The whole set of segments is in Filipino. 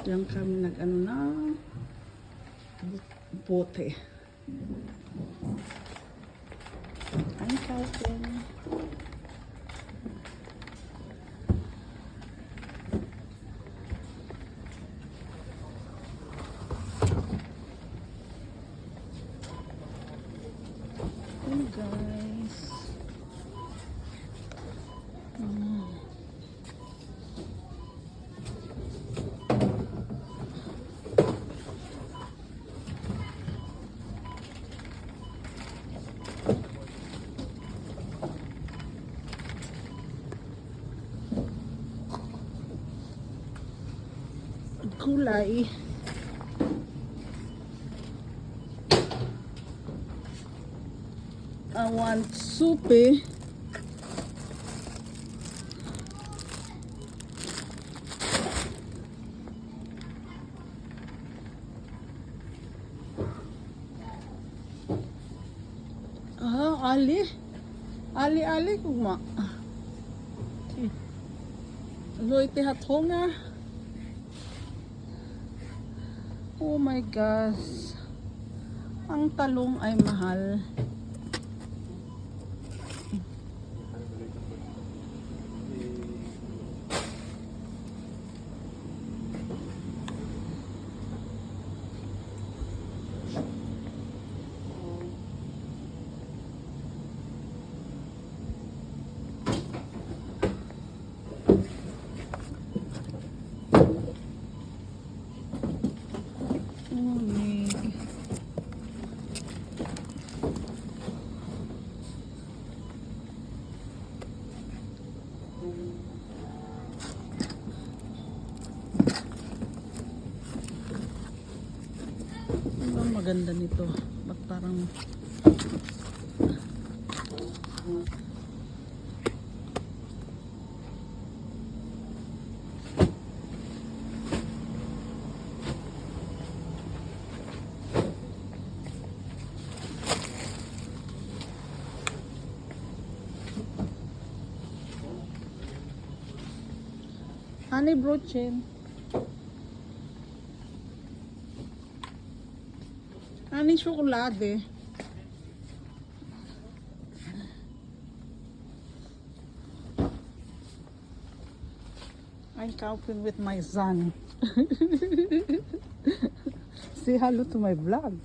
Diyan kami nag-ano na bote. Ang kaupin. Hey guys. Gulay. I want soup. Ali guck mal. Leute hat Hunger. Oh my gosh. Ang talong ay mahal. Ang maganda nito, ba't parang honey brochin. Honey chocolate. I'm coping with my son. Say hello to my vlog.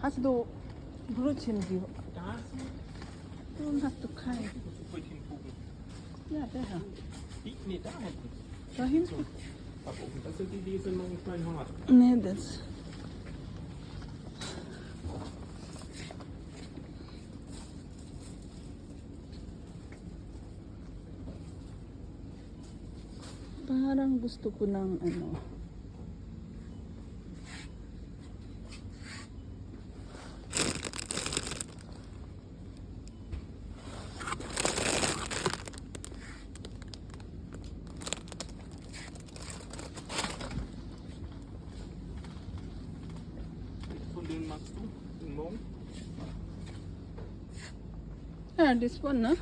Hast du Brötchen? Du hast du kein. Ja, der. Nee, da hinten. Da hinten? Aber oben, das sind die sind noch ein klein hart. Nee, das. Parang gusto ko ng ano. Den magst du? Den morgen? Yeah, this one, no?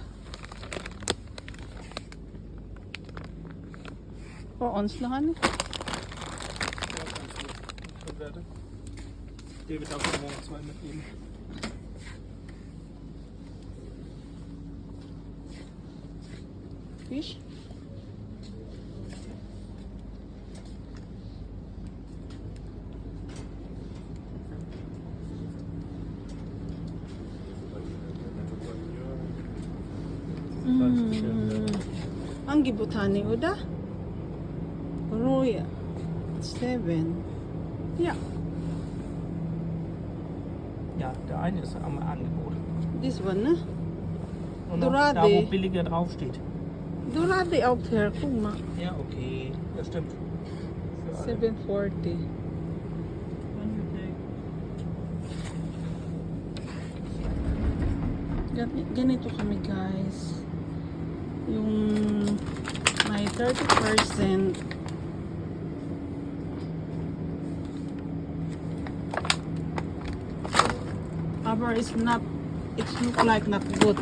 For ons lang, Ja, ganz gut. Ich werde David auch morgen 2 mitnehmen. Fish? Ang gibutani udah? Roya 7. Ja. Ja, der eine ist am Angebot. This one, ne? Und noch da, wo Dorade. billiger draufsteht. Dorade auch her, guck mal. Ja, okay. Das stimmt. Für alle. 740. Ganito kami guys. Yung may 30%. Aber it's not, it's look like not good.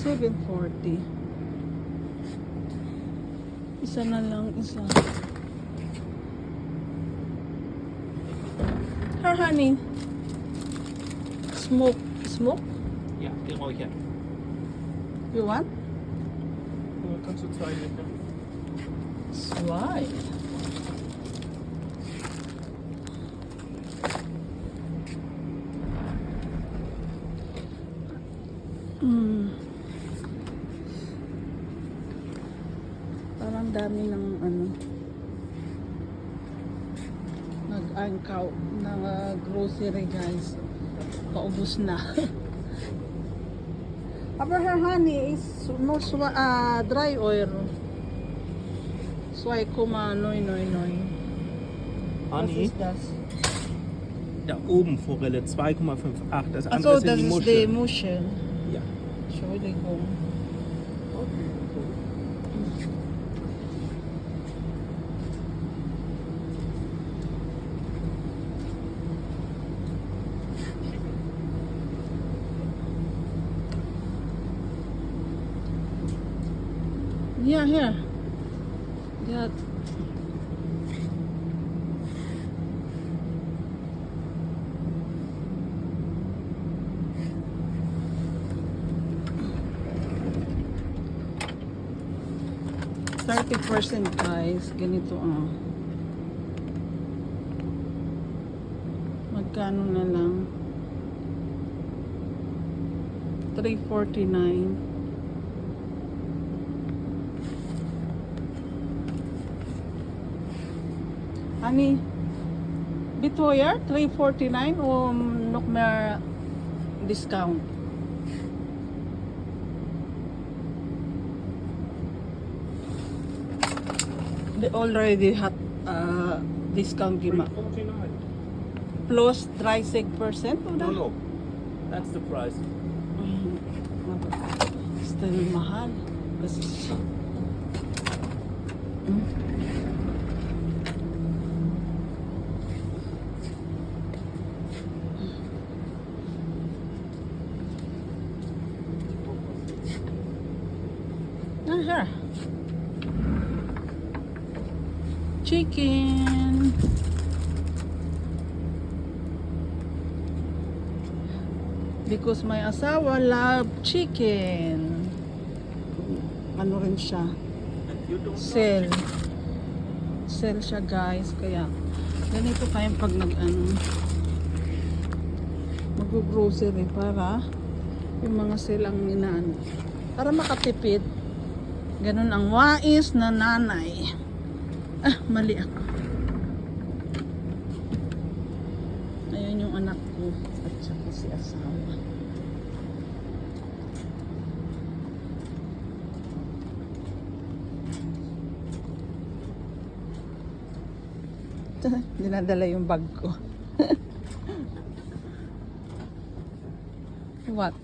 740. Isa na lang, isa. Her honey. Smoke. Smoke? Ja, die Räucher. You want? Kannst du 2 mitnehmen? Zwei. Parang dami ng ano nag-angkaw ng grocery, guys. Paubos na. Aber her honey is no dry oil. 2,999. Was Honey? ist das? Da oben, Forelle, 2,58. Das andere Also, sind das die ist die Muscheln. Muschel. Ja. Entschuldigung. Yeah, here. Yeah. %, guys. Ganito magkano na lang? 349. Honey, bitoya 349 o nog meer discount? They already had discount gemaakt. 349. Plus 30% of No, that? no. That's the price. Still mahal. Kasi here. Chicken. Because my asawa love chicken. Ano rin siya? You don't Sell. Sell siya, guys. Kaya ganito kayo pag mag-grocery para yung mga sale ang inaan. Para makatipid. Ganun ang wais na nanay. Mali ako. Ayun yung anak ko at saka si asawa. Dinadala yung bag ko. What?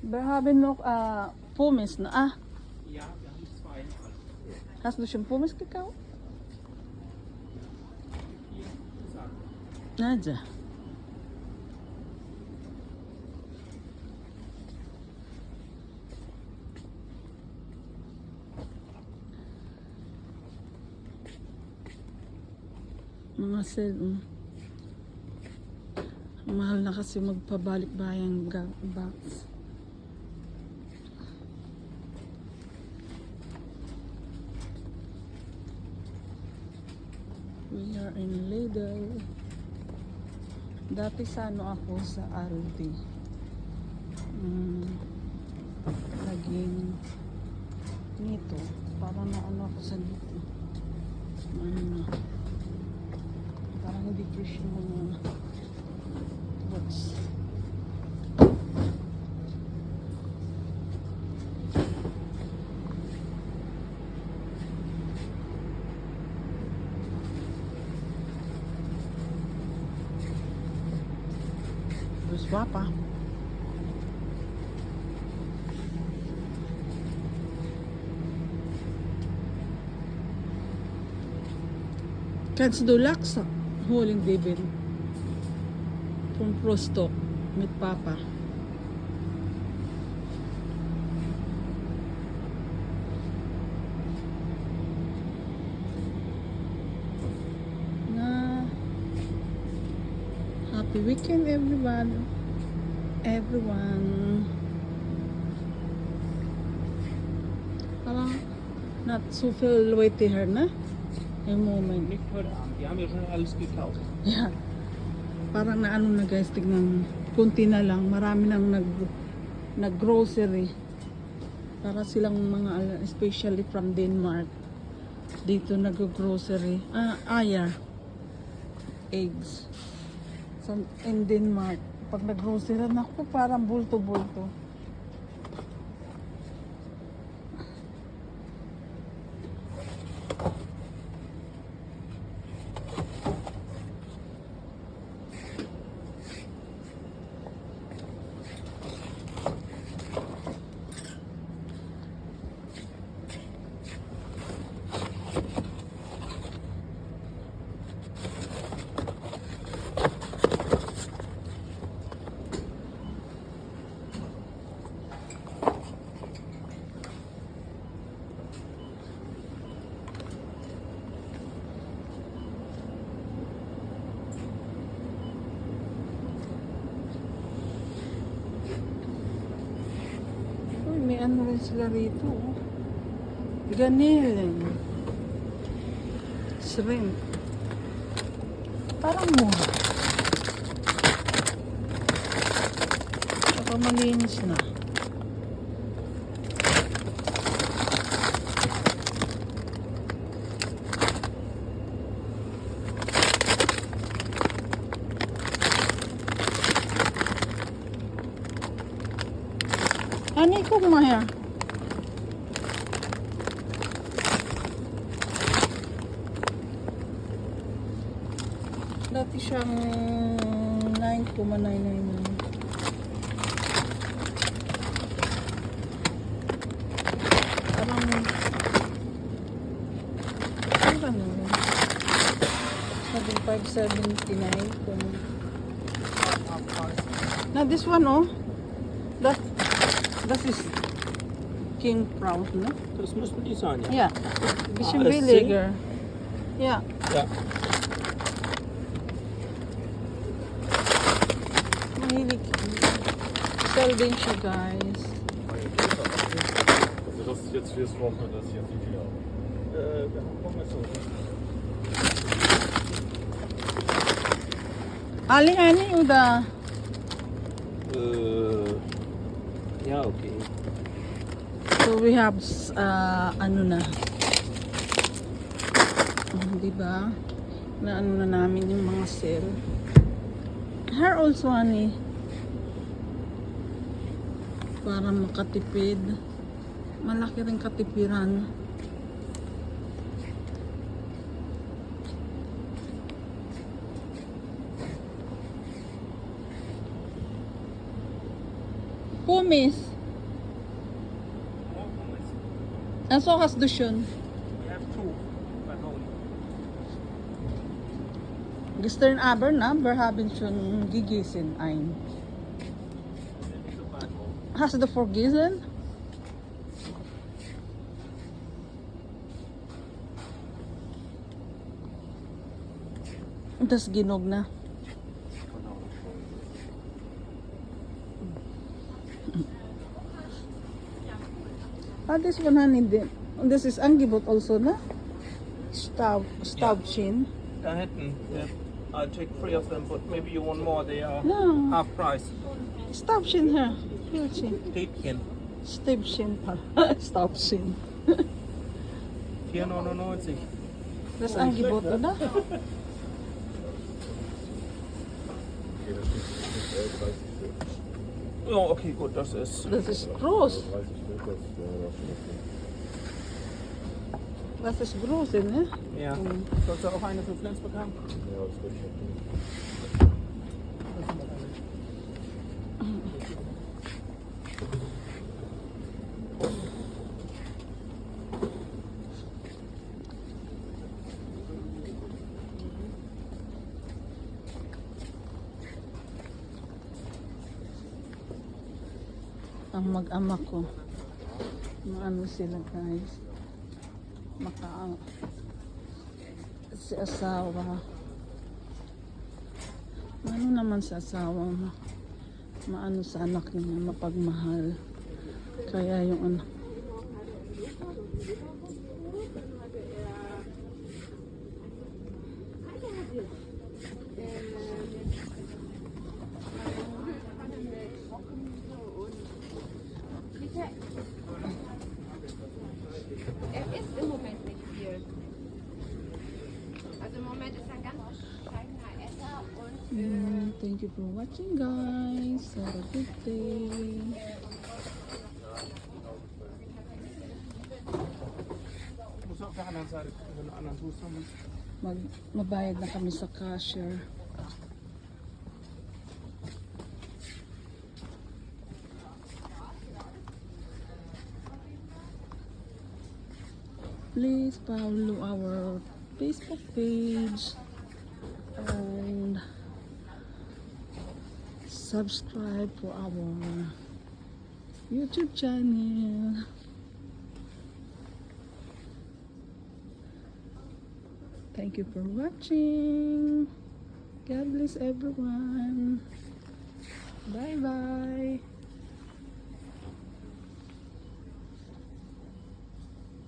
Wir haben noch Pommes, ne? Ja, wir haben 2. Hast du schon Pommes gekauft? Hier, sag. Nadja. Mga sale. Mahal na kasi magpabalik-bayang box. We are in LIDL. Dati sa ano ako sa Aldi. Naging nito. Para na ano ako sa dito. Parang hindi fresh yung mga what's guapa. Kannst du Lachs holen, David? Vom Rostock mit Papa. Na, happy weekend, everyone. Parang not so viel Leute hier, ne? Im Moment. Nicht heute Abend, die haben ja schon alles gekauft. Yeah. Parang naano na guys, tignan, kunti na lang, marami nang nag-grocery. Para silang mga, especially from Denmark, dito nag-grocery. Yeah. Eggs. So, in Denmark, pag nag-grocery, naku, parang bulto-bulto. May ano rin sila rito. Oh. Ganil. Shrimp. Parang mura. Saka malinis na. Ani ko maya. Dati siyang 9,999. Parang ano 7,579 kung na this one oh. Das ist King Proud, ne? Das müssten die sein, ja. Ja, bisschen Ah, billiger. Ja. Ja. Mahilig. Sell din siya, guys. Also das ist jetzt fürs Wochenende, das hier wie viel? Ani udah. Ja, okay. So we have ano na. Di ba? Na ano na namin yung mga sale. Here also, honey. Para makatipid. Malaki rin katipiran. Pumis. Also hast du schon. We have two at home. Gestern Abend, na, wir haben schon gegessen ein. Hast du vergessen? Das ginog na. This one, honey, this is Angebot also, na? Staubchen. Da hätten, I'll take 3 of them, but maybe you want more, they are No. half price. Staubchen here. Staubchen. Stäbchen. Staubchen pa. Staubchen. 4,99. Das ist Angebot, oder? Ja, okay, gut, das ist. Das ist groß. Das ist groß, ne? Ja. Sollst du auch eine für Flensburg haben? Ja, das würde ich auch tun. ang mag-ama ko. Maano sila guys. Si asawa. Ano naman sa asawa maano sa anak niya, mapagmahal. Kaya yung anak. Ist im Moment nicht viel. Also im Moment ist er ganz bescheidener Esser und Thank you for watching guys. Have a good day. Gusto ka kanan sa anong gusto mo? Mabayad na kami sa cashier. Please follow our Facebook page and subscribe for our YouTube channel. Thank you for watching. God bless everyone. Bye bye.